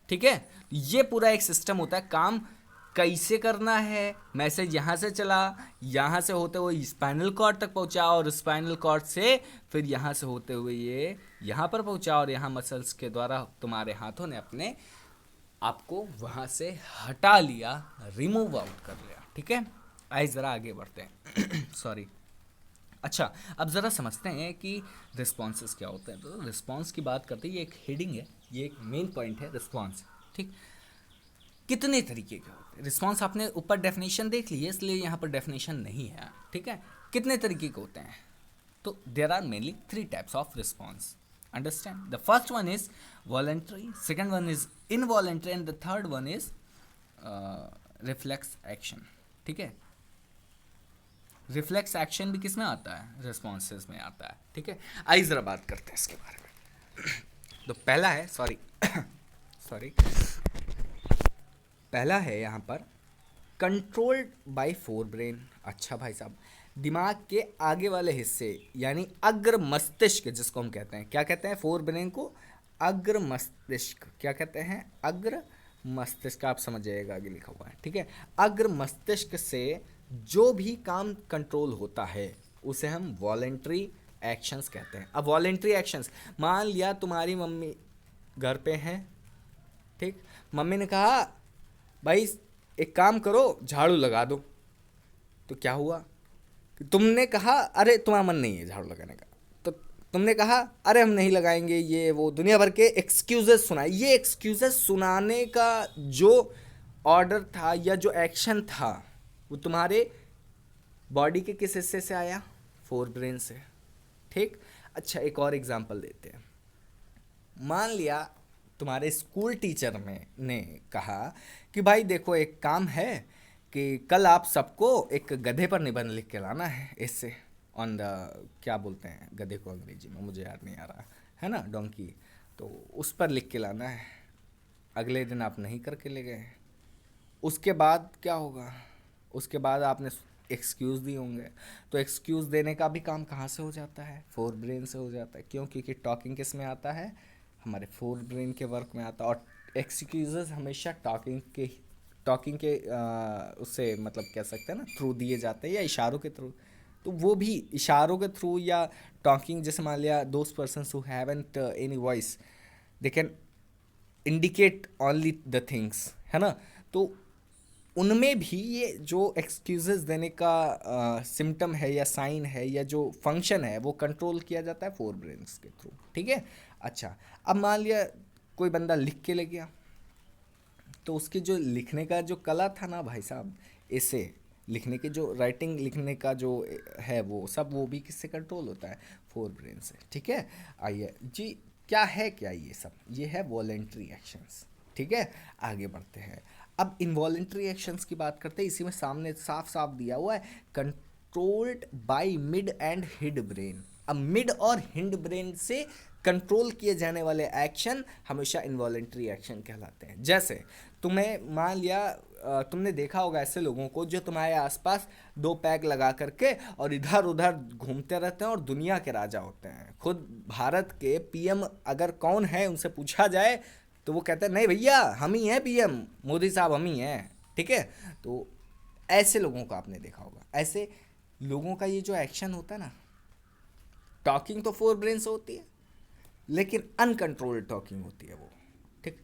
[SPEAKER 1] ठीक है। ये पूरा एक सिस्टम होता है। काम कैसे करना है? मैसेज यहाँ से चला, यहाँ से होते हुए स्पाइनल कॉर्ड तक पहुँचा और स्पाइनल कॉर्ड से फिर यहाँ से होते हुए ये यहाँ पर पहुँचा और यहाँ मसल्स के द्वारा तुम्हारे हाथों ने अपने आपको वहाँ से हटा लिया, रिमूव आउट कर लिया, ठीक है। आइए ज़रा आगे बढ़ते हैं। सॉरी। अच्छा, अब ज़रा समझते हैं कि रिस्पॉन्सेस क्या होते हैं। तो रिस्पॉन्स की बात करते हैं, ये एक हेडिंग है, ये एक मेन पॉइंट है रिस्पॉन्स, ठीक। कितने तरीके के होते हैं रिस्पॉन्स? आपने ऊपर डेफिनेशन देख ली है, इसलिए यहाँ पर डेफिनेशन नहीं है, ठीक है। कितने तरीके के होते हैं? तो there are mainly 3 types of response. Understand? The first one is voluntary, second one is involuntary, and the third one is reflex action, ठीक है। रिफ्लेक्स एक्शन भी किस में आता है? रिस्पॉन्सेस में आता है, ठीक है। आइए ज़रा बात करते हैं इसके बारे में। तो पहला है, सॉरी पहला है यहाँ पर कंट्रोल्ड बाय फोर ब्रेन। अच्छा भाई साहब, दिमाग के आगे वाले हिस्से यानी अग्र मस्तिष्क, जिसको हम कहते हैं, क्या कहते हैं फोर ब्रेन को? अग्र मस्तिष्क। क्या कहते हैं? अग्र मस्तिष्क। आप समझ जाइएगा, आगे लिखा हुआ है, ठीक है। अग्र मस्तिष्क से जो भी काम कंट्रोल होता है उसे हम वॉलेंट्री एक्शंस कहते हैं। अब वॉलेंट्री एक्शंस, मान लिया तुम्हारी मम्मी घर पे हैं, ठीक, मम्मी ने कहा भाई एक काम करो, झाड़ू लगा दो। तो क्या हुआ कि तुमने कहा अरे तुम्हारा मन नहीं है झाड़ू लगाने का, तो तुमने कहा अरे हम नहीं लगाएंगे, ये वो दुनिया भर के एक्सक्यूजेस सुनाए। ये एक्सक्यूजेस सुनाने का जो ऑर्डर था या जो एक्शन था वो तुम्हारे बॉडी के किस हिस्से से आया? फोर ब्रेन से, ठीक। अच्छा, एक और एग्जांपल देते हैं। मान लिया तुम्हारे स्कूल टीचर ने कहा कि भाई देखो एक काम है कि कल आप सबको एक गधे पर निबंध लिख के लाना है, इससे ऑन द, क्या बोलते हैं गधे को अंग्रेजी में, मुझे याद नहीं आ रहा है ना, डोंकी, तो उस पर लिख के लाना है। अगले दिन आप नहीं करके ले गए। उसके बाद क्या होगा? उसके बाद आपने एक्सक्यूज़ दिए होंगे, तो एक्सक्यूज़ देने का भी काम कहाँ से हो जाता है? फोर ब्रेन से हो जाता है। क्यों? क्योंकि टॉकिंग किस में आता है? हमारे फोर ब्रेन के वर्क में आता है। और एक्सक्यूजेस हमेशा
[SPEAKER 2] टॉकिंग के उससे मतलब कह सकते हैं ना थ्रू दिए जाते हैं या इशारों के थ्रू, तो वो भी इशारों के थ्रू या टॉकिंग, जैसे मान लिया those persons who haven't any voice they can indicate only the things, है ना। तो उनमें भी ये जो एक्सक्यूजेस देने का सिम्टम है या साइन है या जो फंक्शन है वो कंट्रोल किया जाता है फोर ब्रेन्स के थ्रू, ठीक है। अच्छा, अब मान लिया कोई बंदा लिख के ले गया, तो उसकी जो लिखने का जो कला था ना भाई साहब, ऐसे लिखने की जो राइटिंग लिखने का जो है वो सब, वो भी किससे कंट्रोल होता है, फोर ब्रेन से, ठीक है। आइए जी, क्या है क्या ये सब, ये है वॉलेंट्री एक्शंस, ठीक है। आगे बढ़ते हैं, अब इनवॉलेंट्री एक्शंस की बात करते हैं। इसी में सामने साफ साफ दिया हुआ है controlled by mid and hind brain. अब मिड और हिंड ब्रेन से कंट्रोल किए जाने वाले एक्शन हमेशा इनवॉलेंट्री एक्शन कहलाते हैं। जैसे तुम्हें मान लिया तुमने देखा होगा ऐसे लोगों को जो तुम्हारे आसपास दो पैग लगा करके और इधर उधर घूमते रहते हैं और दुनिया के राजा होते हैं। खुद भारत के पीएम अगर कौन है उनसे पूछा जाए तो वो कहते हैं नहीं भैया हम ही हैं पीएम, मोदी साहब हम ही हैं, ठीक है। तो ऐसे लोगों को आपने देखा होगा। ऐसे लोगों का ये जो एक्शन होता है ना, टॉकिंग तो फोर ब्रेन से होती है लेकिन अनकंट्रोल्ड टॉकिंग होती है वो, ठीक।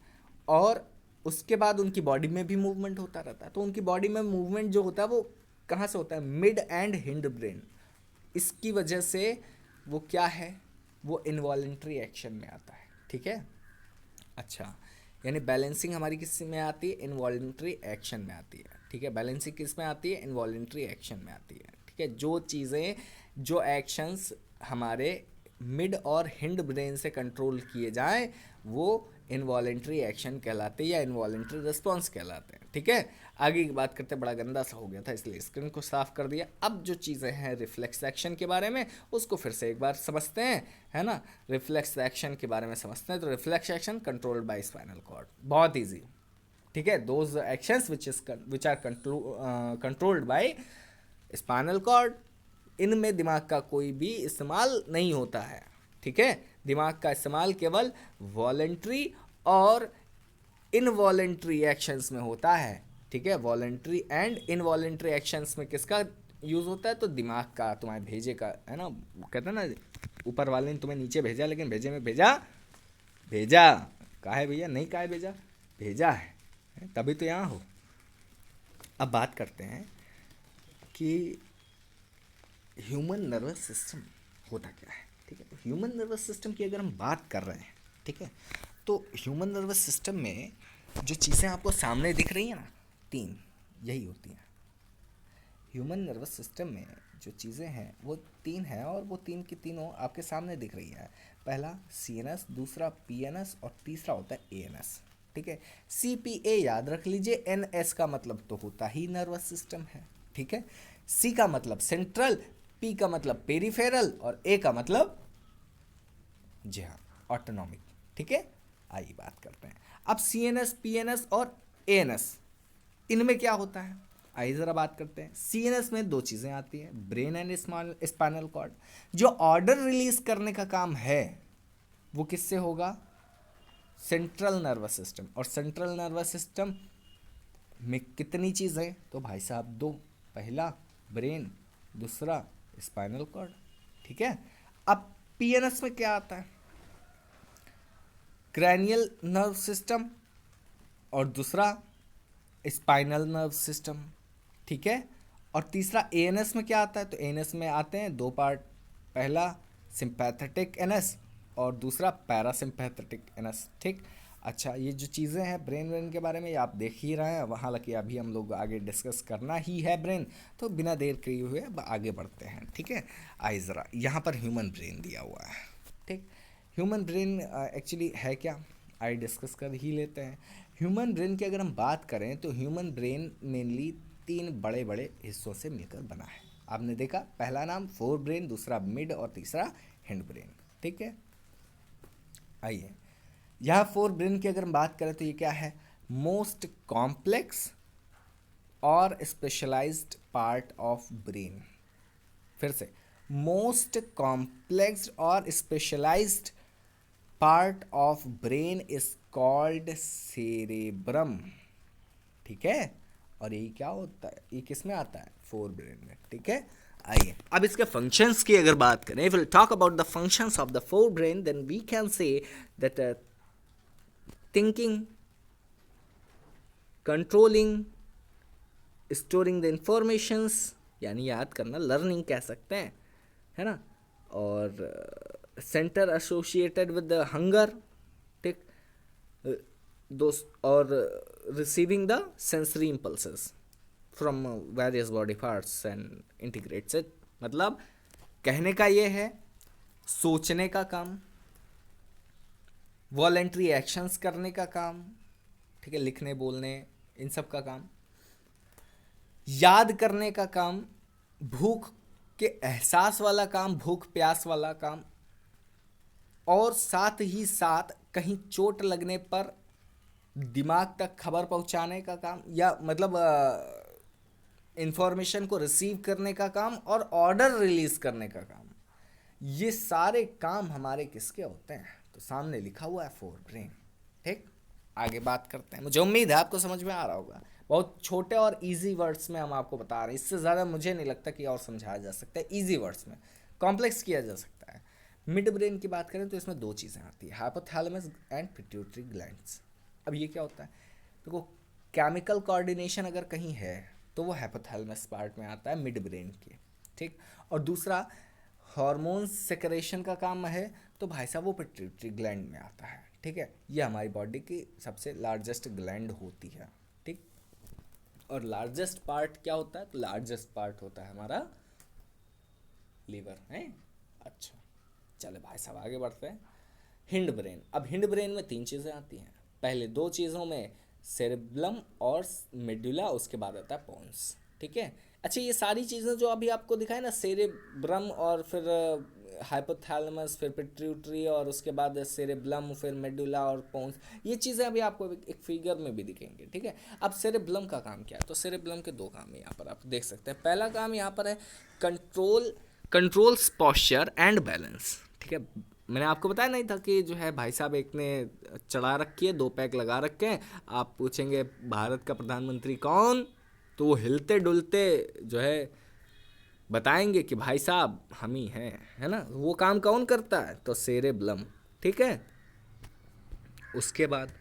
[SPEAKER 2] और उसके बाद उनकी बॉडी में भी मूवमेंट होता रहता है। तो उनकी बॉडी में मूवमेंट जो होता है वो कहाँ से होता है, मिड एंड हिंड ब्रेन। इसकी वजह से वो क्या है, वो इनवॉलेंट्री एक्शन में आता है, ठीक है। अच्छा, यानी बैलेंसिंग हमारी किस में आती है, इनवॉलेंट्री एक्शन में आती है, ठीक है। बैलेंसिंग किस में आती है, इनवॉलेंट्री एक्शन में आती है, ठीक है। जो चीज़ें, जो एक्शंस हमारे मिड और हिंड ब्रेन से कंट्रोल किए जाएं वो इनवॉलेंट्री एक्शन कहलाते हैं या इनवॉलेंट्री रिस्पॉन्स कहलाते हैं, ठीक है। आगे की बात करते, बड़ा गंदा सा हो गया था इसलिए स्क्रीन को साफ कर दिया। अब जो चीज़ें हैं रिफ्लेक्स एक्शन के बारे में, उसको फिर से एक बार समझते हैं, है ना। रिफ्लेक्स एक्शन के बारे में समझते हैं। तो reflex action controlled by spinal cord, बहुत ईजी, ठीक है। Those actions which are controlled by spinal cord, इनमें दिमाग का कोई भी इस्तेमाल नहीं होता है, ठीक है। दिमाग का इस्तेमाल केवल वॉलेंट्री और इनवॉलेंट्री एक्शंस में होता है, ठीक है। वॉलेंट्री एंड इनवॉलेंट्री एक्शंस में किसका यूज़ होता है, तो दिमाग का, तुम्हारे भेजे का, है ना। वो कहते हैं ना ऊपर वाले ने तुम्हें नीचे भेजा लेकिन भेजे में भेजा, भेजा कहा है भैया, नहीं कहा है भेजा, भेजा है, तभी तो यहाँ हो। अब बात करते हैं कि ह्यूमन नर्वस सिस्टम होता क्या है, ठीक है। तो ह्यूमन नर्वस सिस्टम की अगर हम बात कर रहे हैं, ठीक है, तो ह्यूमन नर्वस सिस्टम में जो चीज़ें आपको सामने दिख रही हैं ना, तीन यही होती हैं। ह्यूमन नर्वस सिस्टम में जो चीज़ें हैं वो तीन हैं और वो तीन की तीनों आपके सामने दिख रही है। पहला सीएनएस, दूसरा पीएनएस और तीसरा होता है एएनएस, ठीक है। सीपीए याद रख लीजिए, एनएस का मतलब तो होता ही नर्वस सिस्टम है, ठीक है। सी का मतलब सेंट्रल, पी का मतलब पेरिफेरल और ए का मतलब, जी हाँ, ऑटोनॉमिक, ठीक है। आइए बात करते हैं अब सीएनएस, पीएनएस और एएनएस, इनमें क्या होता है। आइए ज़रा बात करते हैं। सीएनएस में दो चीज़ें आती हैं, ब्रेन एंड स्पाइनल कॉर्ड। जो ऑर्डर रिलीज करने का काम है वो किससे होगा, सेंट्रल नर्वस सिस्टम। और सेंट्रल नर्वस सिस्टम में कितनी चीज़ें, तो भाई साहब दो, पहला ब्रेन, दूसरा स्पाइनल कॉर्ड, ठीक है। अब पीएनएस में क्या आता है, क्रैनियल नर्व सिस्टम और दूसरा स्पाइनल नर्व सिस्टम, ठीक है। और तीसरा एएनएस में क्या आता है, तो एएनएस में आते हैं दो पार्ट, पहला सिंपैथेटिक एनएस और दूसरा पैरासिम्पैथेटिक एनएस, ठीक। अच्छा, ये जो चीज़ें हैं ब्रेन के बारे में आप देख ही रहे हैं, वहाँ हालांकि अभी हम लोग आगे डिस्कस करना ही है ब्रेन, तो बिना देर किए हुए अब आगे बढ़ते हैं, ठीक है। आइए ज़रा, यहाँ पर ह्यूमन ब्रेन दिया हुआ है, ठीक। ह्यूमन ब्रेन एक्चुअली है क्या, आइए डिस्कस कर ही लेते हैं। ह्यूमन ब्रेन की अगर हम बात करें तो ह्यूमन ब्रेन मेनली तीन बड़े बड़े हिस्सों से मिलकर बना है। आपने देखा, पहला नाम फोर ब्रेन, दूसरा मिड और तीसरा हिंड ब्रेन, ठीक है। आइए, यहाँ फोर ब्रेन की अगर हम बात करें तो ये क्या है, मोस्ट कॉम्प्लेक्स और स्पेशलाइज्ड पार्ट ऑफ ब्रेन। फिर से, मोस्ट कॉम्प्लेक्स और specialised part of brain is called cerebrum, ठीक है। और यही क्या होता है, ये किस में आता है, फोर ब्रेन में, ठीक है। आइए अब इसके फंक्शंस की अगर बात करें, will talk about the functions of the fore brain, then we can say that thinking, controlling, storing the informations, यानी याद करना, लर्निंग कह सकते हैं, है ना, और centre associated with the hunger, ठीक, दोस्त, और receiving the sensory impulses from various body parts and integrates it. मतलब कहने का ये है, सोचने का काम, वॉलेंट्री एक्शंस करने का काम, ठीक है, लिखने बोलने इन सब का काम, याद करने का काम, भूख के एहसास वाला काम, भूख प्यास वाला काम, और साथ ही साथ कहीं चोट लगने पर दिमाग तक खबर पहुंचाने का काम, या मतलब इंफॉर्मेशन को रिसीव करने का काम, और ऑर्डर रिलीज करने का काम। ये सारे काम हमारे किसके होते हैं, तो सामने लिखा हुआ है फोर ब्रेन, ठीक। आगे बात करते हैं, मुझे उम्मीद है आपको समझ में आ रहा होगा। बहुत छोटे और इजी वर्ड्स में हम आपको बता रहे हैं, इससे ज़्यादा मुझे नहीं लगता कि और समझाया जा सकता है इजी वर्ड्स में, कॉम्प्लेक्स किया जा सकता है। मिड ब्रेन की बात करें तो इसमें दो चीज़ें आती है, हाइपोथैलेमस एंड पिट्यूटरी ग्लैंड्स। अब ये क्या होता है, देखो केमिकल कोऑर्डिनेशन अगर कहीं है तो वो हाइपोथैलेमस पार्ट में आता है मिड ब्रेन के, ठीक। और दूसरा हार्मोन सेक्रेशन का काम है तो भाई साहब वो पिट्यूटरी ग्लैंड में आता है, ठीक है। ये हमारी बॉडी की सबसे लार्जेस्ट ग्लैंड होती है, ठीक। और लार्जेस्ट पार्ट क्या होता है, तो लार्जेस्ट पार्ट होता है हमारा लीवर, है। अच्छा चले भाई साहब आगे बढ़ते हैं। हिंड ब्रेन, अब हिंड ब्रेन में तीन चीज़ें आती हैं, पहले दो चीज़ों में सेरेब्लम और मेडुला, उसके बाद आता है पोन्स, ठीक है। अच्छा ये सारी चीज़ें जो अभी आपको दिखाए ना, सेरेब्रम और फिर हाइपोथैलेमस, फिर पिट्यूटरी, और उसके बाद सेरेब्लम, फिर मेडुला और पोन्स, ये चीज़ें अभी आपको एक फिगर में भी दिखेंगे, ठीक है। अब सेरेब्लम का काम क्या है, तो सेरेब्लम के दो काम है यहाँ पर आप देख सकते हैं। पहला काम यहाँ पर है कंट्रोल्स पोस्चर एंड बैलेंस, ठीक है। मैंने आपको बताया नहीं था कि जो है भाई साहब एक ने चढ़ा रखी है, दो पैक लगा रखे हैं, आप पूछेंगे भारत का प्रधानमंत्री कौन, तो वो हिलते डुलते जो है बताएंगे कि भाई साहब हम ही हैं, है ना। वो काम कौन करता है, तो सेरेब्लम, ठीक है। उसके बाद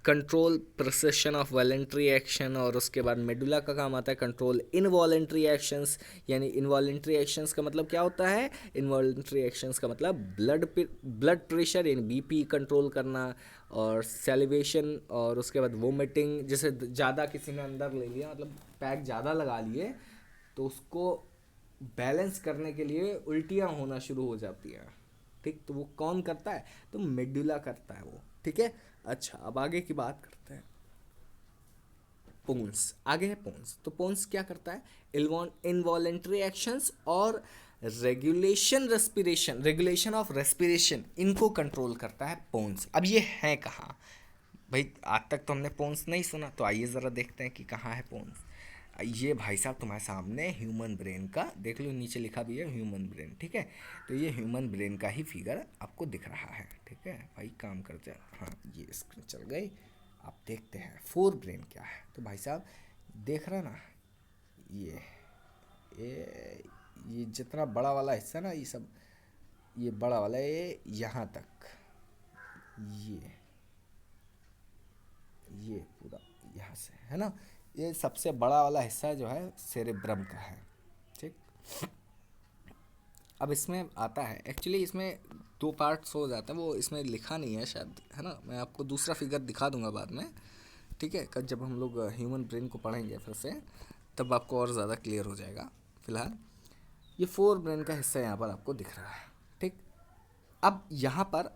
[SPEAKER 2] control procession of voluntary action, और उसके बाद मेडुला का काम आता है कंट्रोल इनवॉलेंट्री एक्शंस। यानी इनवॉलेंट्री एक्शंस का मतलब क्या होता है, इनवॉलेंट्री एक्शंस का मतलब ब्लड प्रेशर यानी बीपी कंट्रोल करना, और सेलिवेशन, और उसके बाद वोमिटिंग, जैसे ज़्यादा किसी ने अंदर ले लिया, मतलब पैक ज़्यादा लगा लिए, तो उसको बैलेंस करने के लिए उल्टियाँ होना शुरू हो जाती हैं, ठीक। तो वो कौन करता है, तो मेडुला करता है वो, ठीक है। अच्छा अब आगे की बात करते हैं, पोन्स, आगे है पोन्स। तो पोन्स क्या करता है, इनवॉलेंट्री एक्शंस और रेगुलेशन ऑफ रेस्पिरेशन, इनको कंट्रोल करता है पोन्स। अब ये है कहाँ भाई, आज तक तो हमने पोन्स नहीं सुना, तो आइए ज़रा देखते हैं कि कहाँ है पोन्स। ये भाई साहब तुम्हारे सामने ह्यूमन ब्रेन का देख लो, नीचे लिखा भी है ह्यूमन ब्रेन, ठीक है। तो ये ह्यूमन ब्रेन का ही फिगर आपको दिख रहा है, ठीक है भाई। काम करते हैं, हाँ ये स्क्रीन चल गई, आप देखते हैं फोर ब्रेन क्या है। तो भाई साहब देख रहे ना, ये जितना बड़ा वाला हिस्सा ना, ये सब ये बड़ा वाला, ये यहाँ तक, ये पूरा यहाँ से, है ना, ये सबसे बड़ा वाला हिस्सा जो है सेरेब्रम का है, ठीक। अब इसमें आता है, एक्चुअली इसमें दो पार्ट्स हो जाते हैं, वो इसमें लिखा नहीं है शायद, है ना। मैं आपको दूसरा फिगर दिखा दूंगा बाद में, ठीक है। कल जब हम लोग ह्यूमन ब्रेन को पढ़ेंगे फिर से, तब आपको और ज़्यादा क्लियर हो जाएगा। फिलहाल ये फोर ब्रेन का हिस्सा यहाँ पर आपको दिख रहा है, ठीक। अब यहाँ पर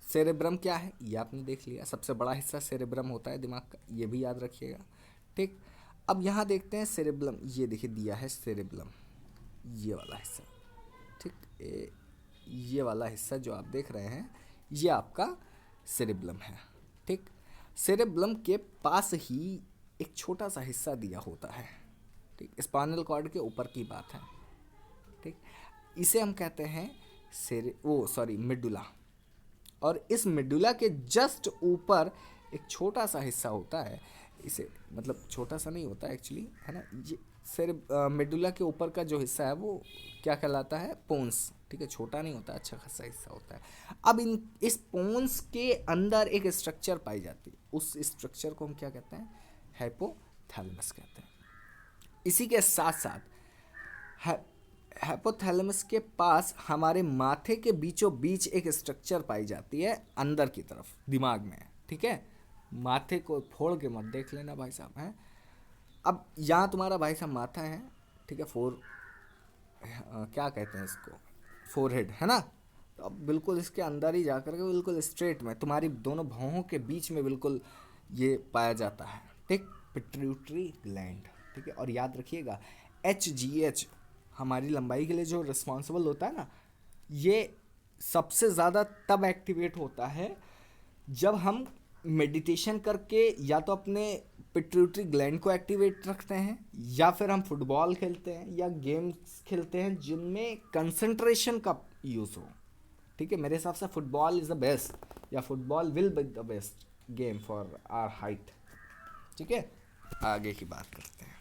[SPEAKER 2] सेरेब्रम क्या है, ये आपने देख लिया, सबसे बड़ा हिस्सा सेरेब्रम होता है दिमाग का, ये भी याद रखिएगा, ठीक। अब यहाँ देखते हैं सेरेब्लम, ये देखिए दिया है सेरेब्लम, ये वाला हिस्सा, ठीक। ये वाला हिस्सा जो आप देख रहे हैं, ये आपका सेरेब्लम है, ठीक। सेरेब्लम के पास ही एक छोटा सा हिस्सा दिया होता है, ठीक। स्पाइनल कॉर्ड के ऊपर की बात है, ठीक। इसे हम कहते हैं मेडुला। और इस मेडुला के जस्ट ऊपर एक छोटा सा हिस्सा होता है इसे मतलब छोटा सा नहीं होता एक्चुअली, है ना। ये मेडुला के ऊपर का जो हिस्सा है वो क्या कहलाता है, पोन्स, ठीक है। छोटा नहीं होता, अच्छा खासा हिस्सा होता है। अब इस पोन्स के अंदर एक स्ट्रक्चर पाई जाती है, उस स्ट्रक्चर को हम क्या कहते हैं, हाइपोथैलेमस कहते हैं। इसी के साथ साथ हाइपोथैलेमस के पास हमारे माथे के बीचों बीच एक स्ट्रक्चर पाई जाती है अंदर की तरफ दिमाग में, ठीक है। माथे को फोड़ के मत देख लेना भाई साहब, हैं। अब यहाँ तुम्हारा भाई साहब माथा है, ठीक है, क्या कहते हैं इसको, फोरहेड, है ना। तो अब बिल्कुल इसके अंदर ही जाकर के बिल्कुल स्ट्रेट में तुम्हारी दोनों भौहों के बीच में बिल्कुल ये पाया जाता है, ठीक, पिट्यूटरी ग्लैंड, ठीक है। और याद रखिएगा HGH हमारी लंबाई के लिए जो रिस्पॉन्सिबल होता है ना, ये सबसे ज़्यादा तब एक्टिवेट होता है जब हम मेडिटेशन करके या तो अपने पिट्यूटरी ग्लैंड को एक्टिवेट रखते हैं, या फिर हम फुटबॉल खेलते हैं या गेम्स खेलते हैं जिनमें कंसंट्रेशन का यूज़ हो, ठीक है। मेरे हिसाब से फुटबॉल इज़ द बेस्ट, या football will be the best game for our height, ठीक है। आगे की बात करते हैं।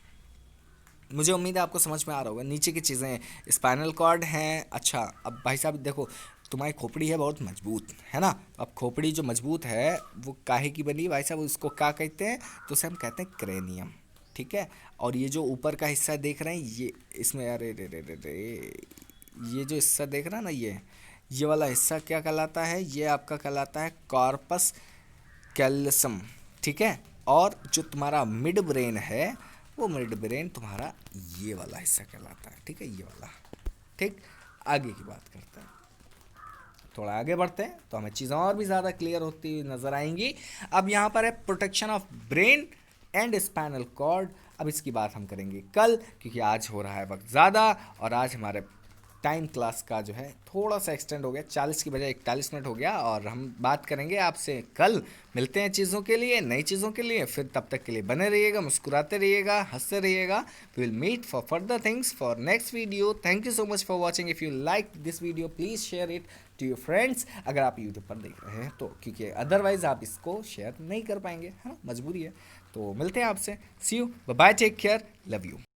[SPEAKER 2] मुझे उम्मीद है आपको समझ में आ रहा होगा। नीचे की चीज़ें स्पाइनल कॉर्ड हैं। अच्छा, अब भाई साहब देखो, तुम्हारी खोपड़ी है बहुत मजबूत, है ना। अब खोपड़ी जो मजबूत है वो काहे की बनी भाई साहब, उसको क्या कहते हैं, तो उसे हम कहते हैं क्रेनियम, ठीक है। और ये जो ऊपर का हिस्सा देख रहे हैं, ये इसमें अरे रे रे रे रे, ये जो हिस्सा देख रहा है ना, ये वाला हिस्सा क्या कहलाता है, ये आपका कहलाता है कॉर्पस कैल्सम, ठीक है। और जो तुम्हारा मिड ब्रेन है, वो मिड ब्रेन तुम्हारा ये वाला हिस्सा कहलाता है, ठीक है, ये वाला, ठीक। आगे की बात करते हैं, थोड़ा आगे बढ़ते हैं तो हमें चीज़ें और भी ज़्यादा क्लियर होती हुई नज़र आएंगी। अब यहाँ पर है protection of brain and spinal cord. अब इसकी बात हम करेंगे कल, क्योंकि आज हो रहा है वक्त ज़्यादा, और आज हमारे टाइम क्लास का जो है थोड़ा सा एक्सटेंड हो गया, 40 की बजाय 41 मिनट हो गया। और हम बात करेंगे आपसे कल, मिलते हैं चीज़ों के लिए, नई चीज़ों के लिए। फिर तब तक के लिए बने रहिएगा, मुस्कुराते रहिएगा, हंसते रहिएगा। We will meet for further things for next video. Thank you so much for watching. If you like this video please share it to your friends, अगर आप यूट्यूब पर देख रहे हैं तो, क्योंकि अदरवाइज़ आप इसको शेयर नहीं कर पाएंगे, है ना, मजबूरी है। तो मिलते हैं आपसे, see you, bye, take care, love you.